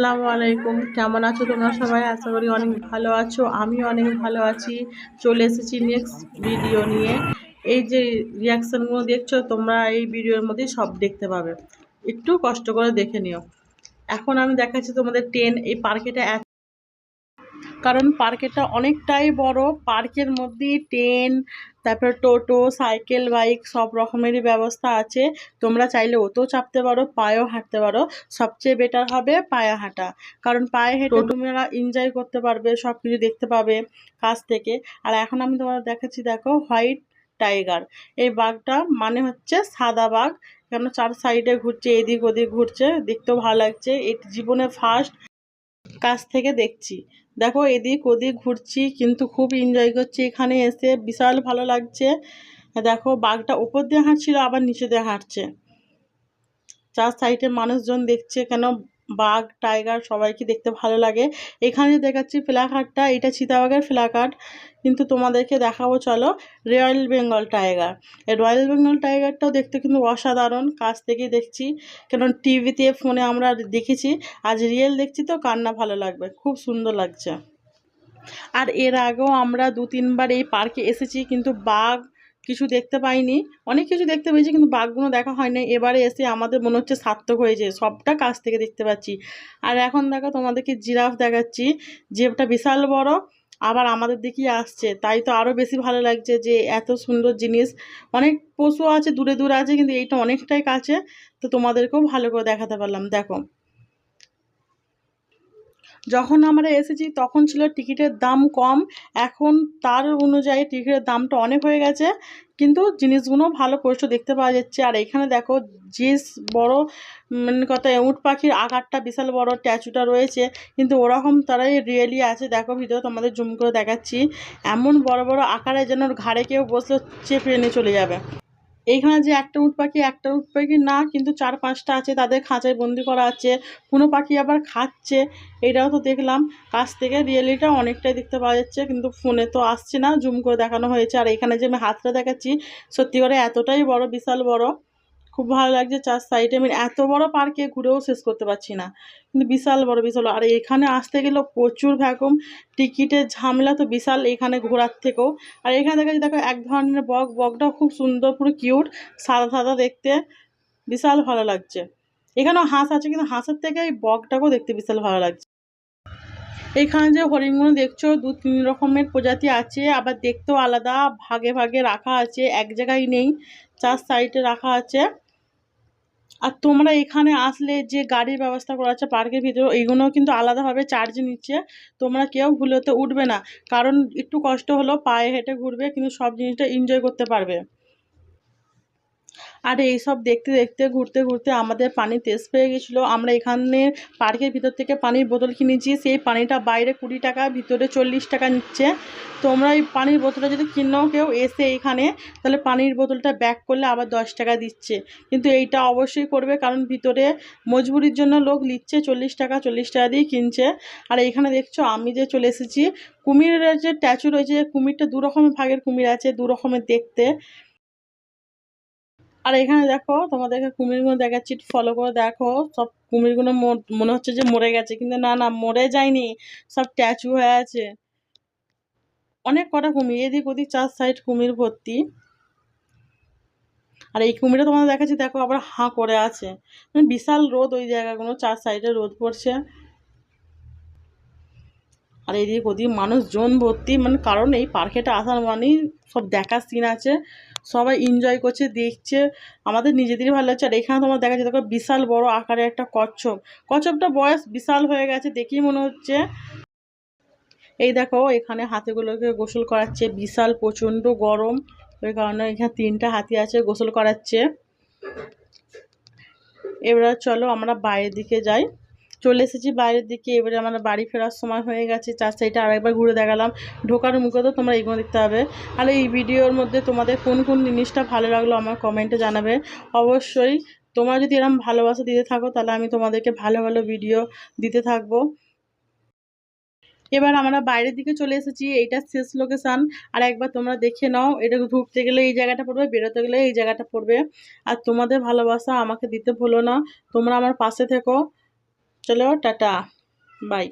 আসসালামু আলাইকুম। কেমন আছো তোমরা সবাই? আশা করি অনেক ভালো আছো। আমি অনেক ভালো আছি। চলে এসেছি নেক্সট ভিডিও নিয়ে। এই যে রিয়াকশনগুলো দেখছো তোমরা এই ভিডিওর মধ্যে সব দেখতে পাবে। একটু কষ্ট করে দেখে নিও। এখন আমি দেখাচ্ছি তোমাদের ট্রেন। এই পার্কেটা কারণ পার্কেটা অনেকটাই বড়। পার্কের মধ্যেই ট্রেন, তারপর টোটো, সাইকেল, বাইক সব রকমেরই ব্যবস্থা আছে। তোমরা চাইলে ওতেও চাপতে পারো, পায়েও হাঁটতে পারো। সবচেয়ে বেটার হবে পায়ে হাঁটা, কারণ পায়ে হেঁটে তোমরা এনজয় করতে পারবে, সব কিছু দেখতে পাবে কাছ থেকে। আর এখন আমি তোমাদের দেখাচ্ছি, দেখো হোয়াইট টাইগার। এই বাঘটা মানে হচ্ছে সাদা বাঘ, কেন চার সাইডে ঘুরছে, এদিক ওদিক ঘুরছে, দেখতেও ভালো লাগছে। এই জীবনে ফার্স্ট কাছ থেকে দেখছি। দেখো এদিক ওদিক ঘুরছি, কিন্তু খুব এনজয় করছি এখানে এসে, বিশাল ভালো লাগছে। দেখো বাঘটা উপর দিয়ে হাঁটছিল, আবার নিচে দিয়ে হাঁটছে। চার সাইডে মানুষজন দেখছে, কেন বাঘ টাইগার সবাইকে দেখতে ভালো লাগে। এখানে দেখাচ্ছি ফ্ল্যাকার্ডটা, এটা চিতাবাঘের ফ্ল্যাকার্ড, কিন্তু তোমাদেরকে দেখাবো চলো রয়্যাল বেঙ্গল টাইগার। এই রয়্যাল বেঙ্গল টাইগারটাও দেখতে কিন্তু অসাধারণ, কাছ থেকেই দেখছি, কেন টিভিতে ফোনে আমরা দেখেছি, আজ রিয়েল দেখছি তো কার না ভালো লাগবে, খুব সুন্দর লাগছে। আর এর আগেও আমরা 2-3 বার এই পার্কে এসেছি, কিন্তু বাঘ কিছু দেখতে পাইনি। অনেক কিছু দেখতে পেয়েছি, কিন্তু বাঘগুলো দেখা হয়নি। এবারে এসে আমাদের মনে হচ্ছে সার্থক হয়েছে, সবটা কাছ থেকে দেখতে পাচ্ছি। আর এখন দেখো তোমাদেরকে জিরাফ দেখাচ্ছি, যেটা বিশাল বড়, আবার আমাদের দিকেই আসছে, তাই তো আরও বেশি ভালো লাগছে যে এত সুন্দর জিনিস। অনেক পশু আছে দূরে দূরে আছে, কিন্তু এইটা অনেকটাই কাছে, তো তোমাদেরকেও ভালো করে দেখাতে পারলাম। দেখো যখন আমরা এসেছি তখন ছিল টিকিটের দাম কম, এখন তার অনুযায়ী টিকিটের দামটা অনেক হয়ে গেছে, কিন্তু জিনিসগুলো ভালো পরিষ্কার দেখতে পাওয়া যাচ্ছে। আর এখানে দেখো যে বড় মানে কথা উট পাখির আকারটা বিশাল বড় স্ট্যাচুটা রয়েছে, কিন্তু ওরকম তারাই রিয়েলি আছে। দেখো ভিডিও তোমাদের জুম করে দেখাচ্ছি, এমন বড় বড় আকারে যেন ওর ঘাড়ে কেউ বসলে চেপে নিয়ে চলে যাবে। এইখানে যে একটা উট পাখি না, কিন্তু 4-5টা আছে, তাদের খাঁচায় বন্দি করা আছে। কোনো পাখি আবার খাচ্ছে, এটাও তো দেখলাম কাছ থেকে। রিয়েলিটা অনেকটাই দেখতে পাওয়া যাচ্ছে, কিন্তু ফোনে তো আসছে না, জুম করে দেখানো হয়েছে। আর এখানে যে আমি হাতটা দেখাচ্ছি, সত্যি করে এতটাই বড়, বিশাল বড়, খুব ভালো লাগছে। চার সাইডে আমি এত বড় পার্কে ঘুরেও শেষ করতে পারছি না, কিন্তু বিশাল বড় বিশাল। আর এখানে আসতে গেলেও প্রচুর ভ্যাকুম, টিকিটের ঝামেলা তো বিশাল এখানে ঘোরার থেকেও। আর এখানে দেখা যাচ্ছে, দেখো এক ধরনের বক, বকটাও খুব সুন্দর, পুরো কিউট, সাদা সাদা দেখতে, বিশাল ভালো লাগছে। এখানেও হাঁস আছে, কিন্তু হাঁসের থেকে এই বকটাকেও দেখতে বিশাল ভালো লাগছে। এইখানে যে হরিণগুলো দেখছো 2-3 রকমের প্রজাতি আছে, আবার দেখতেও আলাদা, ভাগে ভাগে রাখা আছে, এক জায়গায় নেই, চার সাইডে রাখা আছে। আর তোমরা এখানে আসলে যে গাড়ির ব্যবস্থা করা আছে পার্কের ভিতরে, এইগুলোও কিন্তু আলাদাভাবে চার্জ নিচ্ছে। তোমরা কেউ ভুলেতে উঠবে না, কারণ একটু কষ্ট হলেও পায়ে হেঁটে ঘুরবে, কিন্তু সব জিনিসটা এনজয় করতে পারবে। আর এইসব দেখতে দেখতে ঘুরতে ঘুরতে আমাদের পানি তেষ্টা পেয়ে গেছিলো। আমরা এখানে পার্কের ভিতর থেকে পানির বোতল কিনেছি, সেই পানিটা বাইরে 20 টাকা, ভিতরে 40 টাকা নিচ্ছে। তোমরা এই পানির বোতলটা যদি কিনো কেউ এসে এখানে, তাহলে পানির বোতলটা ব্যাক করলে আবার 10 টাকা দিচ্ছে। কিন্তু এইটা অবশ্যই করবে, কারণ ভিতরে মজবুরির জন্য লোক নিচ্ছে 40 টাকা দিয়ে কিনছে। আর এইখানে দেখছো আমি যে চলে এসেছি, কুমিরের যে স্ট্যাচু রয়েছে, কুমিরটা 2 রকমের ভাগের কুমির আছে, 2 রকমের দেখতে। আর এখানে দেখো তোমাদেরকে কুমিরগুলো দেখাচ্ছি, ফলো করে দেখো। সব কুমিরগুলো মনে হচ্ছে যে মরে গেছে, কিন্তু না না, মরে যায়নি, সব স্ট্যাচু হয়ে আছে। অনেক কটা কুমির, এদিক ওদিক চার সাইড কুমির ভর্তি। আর এই কুমিরটা তোমাদের দেখাচ্ছি, দেখো আবার হাঁ করে আছে, মানে বিশাল রোদ, ওই জায়গাগুলো চার সাইডে রোদ পড়ছে। আর এদিক ওদিক মানুষজন ভর্তি, মানে কারণ এই পার্কেটা আসার মানেই সব দেখার সিন আছে, সবাই এনজয় করছে, দেখছে, আমাদের নিজেদেরই ভালো লাগছে। আর এখানে তোমার দেখা যাচ্ছে, দেখো বিশাল বড় আকারে একটা কচ্ছপ, কচ্ছপটা বয়স বিশাল হয়ে গেছে, দেখেই মনে হচ্ছে। এই দেখো এখানে হাতিগুলোকে গোসল করাচ্ছে, বিশাল প্রচণ্ড গরম, ওই কারণে এখানে 3টা হাতি আছে, গোসল করাচ্ছে। এবার চলো আমরা বাইরের দিকে যাই। চলে এসেছি বাইরের দিকে, এবারে আমরা বাড়ি ফেরার সময় হয়ে গেছে। চার সাইডে আরেকবার ঘুরে দেখালাম, ঢোকার মুখে তো তোমরা এইগুলো দেখতে হবে। আর এই ভিডিওর মধ্যে তোমাদের কোন কোন জিনিসটা ভালো লাগলো আমার কমেন্টে জানাবে অবশ্যই। তোমরা যদি এরকম ভালোবাসা দিতে থাকো, তাহলে আমি তোমাদেরকে ভালো ভালো ভিডিও দিতে থাকবো। এবার আমরা বাইরের দিকে চলে এসেছি, এইটা শেষ লোকেশন। আর একবার তোমরা দেখে নাও, এটা ঢুকতে গেলে এই জায়গাটা পড়বে, বেরোতে গেলে এই জায়গাটা পড়বে। আর তোমাদের ভালোবাসা আমাকে দিতে ভুলো না, তোমরা আমার পাশে থেকো। চলো টাটা, বাই।